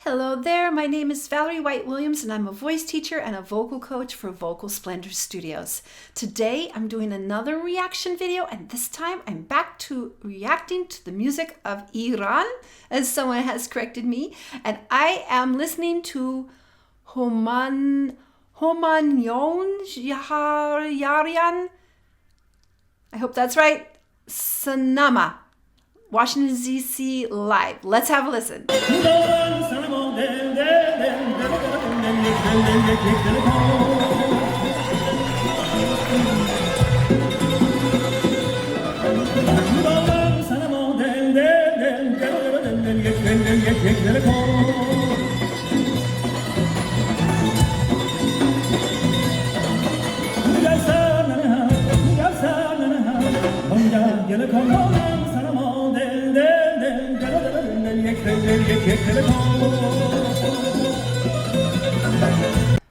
Hello there, my name is Valerie White Williams and I'm a voice teacher and a vocal coach for Vocal Splendor Studios. Today I'm doing another reaction video and this time I'm back to reacting to the music of Iran, as someone has corrected me, and I am listening to Homayoun Shajarian. I hope that's right. Sanama. Washington, D.C. live. Let's have a listen.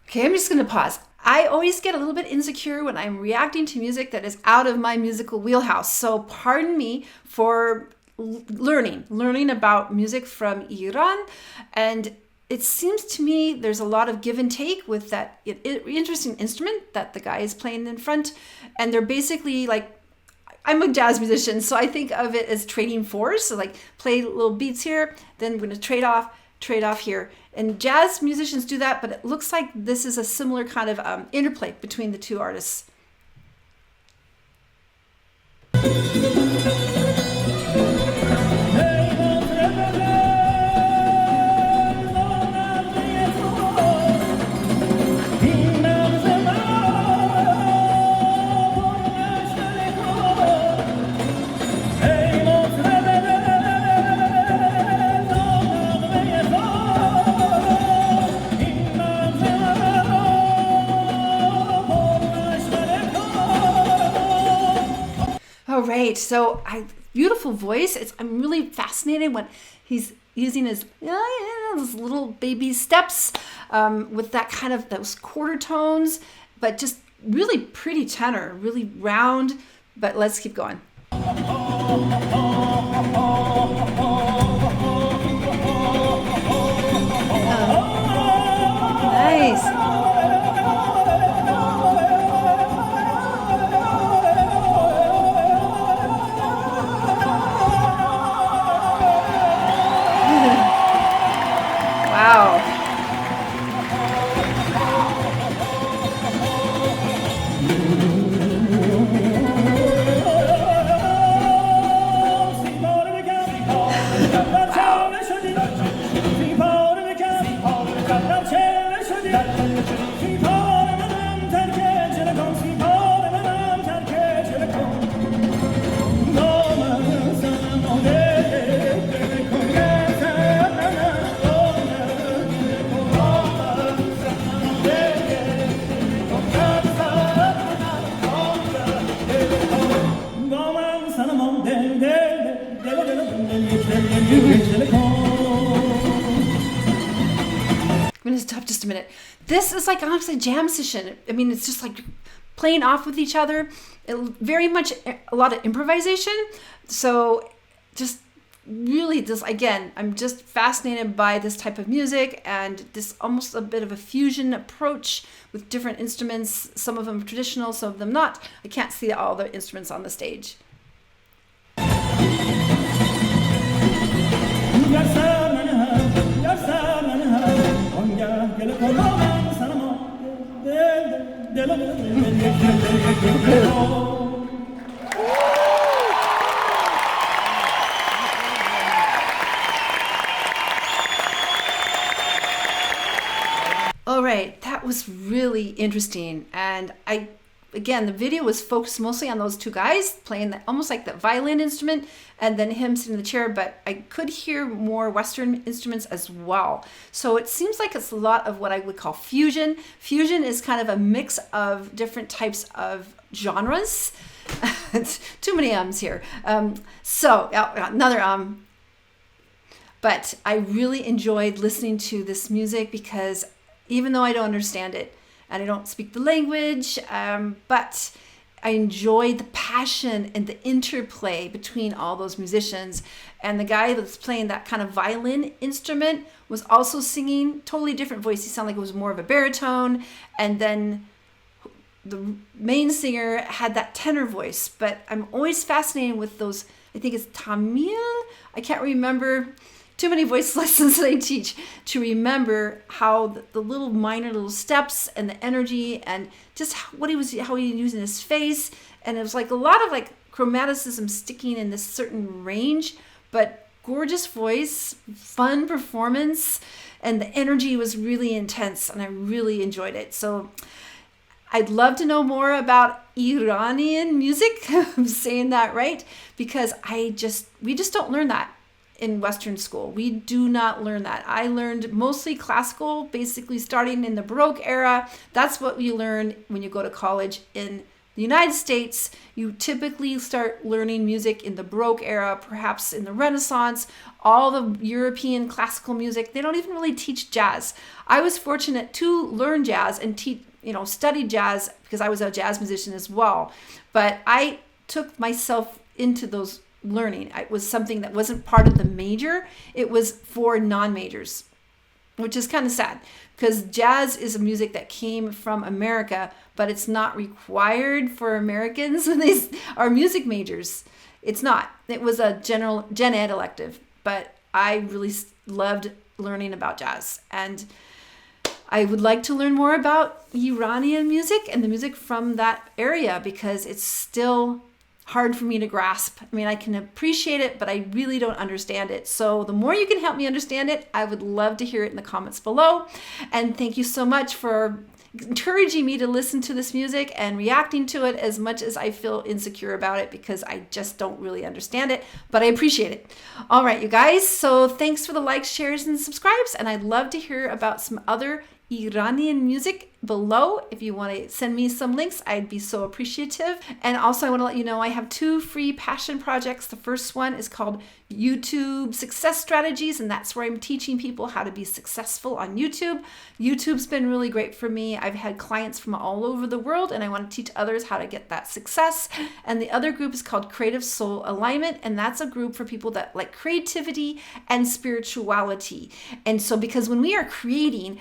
Okay, I'm just going to pause. I always get a little bit insecure when I'm reacting to music that is out of my musical wheelhouse. So pardon me for learning about music from Iran. And it seems to me there's a lot of give and take with that interesting instrument that the guy is playing in front. And they're basically like, I'm a jazz musician, so I think of it as trading fours. So like play little beats here, then we're going to trade off here. And jazz musicians do that, but it looks like this is a similar kind of interplay between the two artists. All right, so beautiful voice. I'm really fascinated when he's using his little baby steps with that kind of those quarter tones, but just really pretty tenor, really round. But let's keep going. Nice. Wow. I'm going to stop just a minute. This is like honestly a jam session. I mean, it's just like playing off with each other. Very much a lot of improvisation. So just really this, again, I'm just fascinated by this type of music and this almost a bit of a fusion approach with different instruments. Some of them traditional, some of them not. I can't see all the instruments on the stage. All right, that was really interesting. And again, the video was focused mostly on those two guys playing almost like the violin instrument and then him sitting in the chair, but I could hear more Western instruments as well. So it seems like it's a lot of what I would call fusion. Fusion is kind of a mix of different types of genres. It's too many ums here. But I really enjoyed listening to this music because even though I don't understand it and I don't speak the language, but I enjoyed the passion and the interplay between all those musicians. And the guy that's playing that kind of violin instrument was also singing, totally different voice. He sounded like it was more of a baritone. And then the main singer had that tenor voice. But I'm always fascinated with those, I think it's Tamil. I can't remember. Too many voice lessons that I teach to remember how the little minor little steps and the energy and just how he was using his face. And it was like a lot of like chromaticism sticking in this certain range, but gorgeous voice, fun performance, and the energy was really intense and I really enjoyed it. So I'd love to know more about Iranian music. I'm saying that right, because we just don't learn that in Western school. We do not learn that. I learned mostly classical, basically starting in the Baroque era. That's what you learn when you go to college. In the United States, you typically start learning music in the Baroque era, perhaps in the Renaissance, all the European classical music. They don't even really teach jazz. I was fortunate to learn jazz and study jazz because I was a jazz musician as well. But I took myself into those learning. It was something that wasn't part of the major. It was for non-majors, which is kind of sad because jazz is a music that came from America, but it's not required for Americans when they are music majors. It's not. It was a gen ed elective, but I really loved learning about jazz. And I would like to learn more about Iranian music and the music from that area because it's still hard for me to grasp. I mean, I can appreciate it, but I really don't understand it. So the more you can help me understand it, I would love to hear it in the comments below. And thank you so much for encouraging me to listen to this music and reacting to it as much as I feel insecure about it because I just don't really understand it, but I appreciate it. All right, you guys. So thanks for the likes, shares, and subscribes. And I'd love to hear about some other Iranian music below. If you want to send me some links, I'd be so appreciative. And also I want to let you know I have 2 free passion projects. The first one is called YouTube Success Strategies, and that's where I'm teaching people how to be successful on YouTube. YouTube's been really great for me. I've had clients from all over the world, and I want to teach others how to get that success. And the other group is called Creative Soul Alignment, and that's a group for people that like creativity and spirituality. And so because when we are creating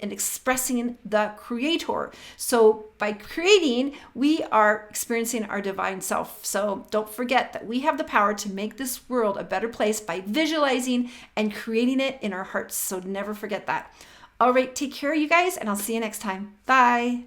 and expressing the creator. So by creating, we are experiencing our divine self. So don't forget that we have the power to make this world a better place by visualizing and creating it in our hearts. So never forget that. All right, take care, you guys, and I'll see you next time. Bye.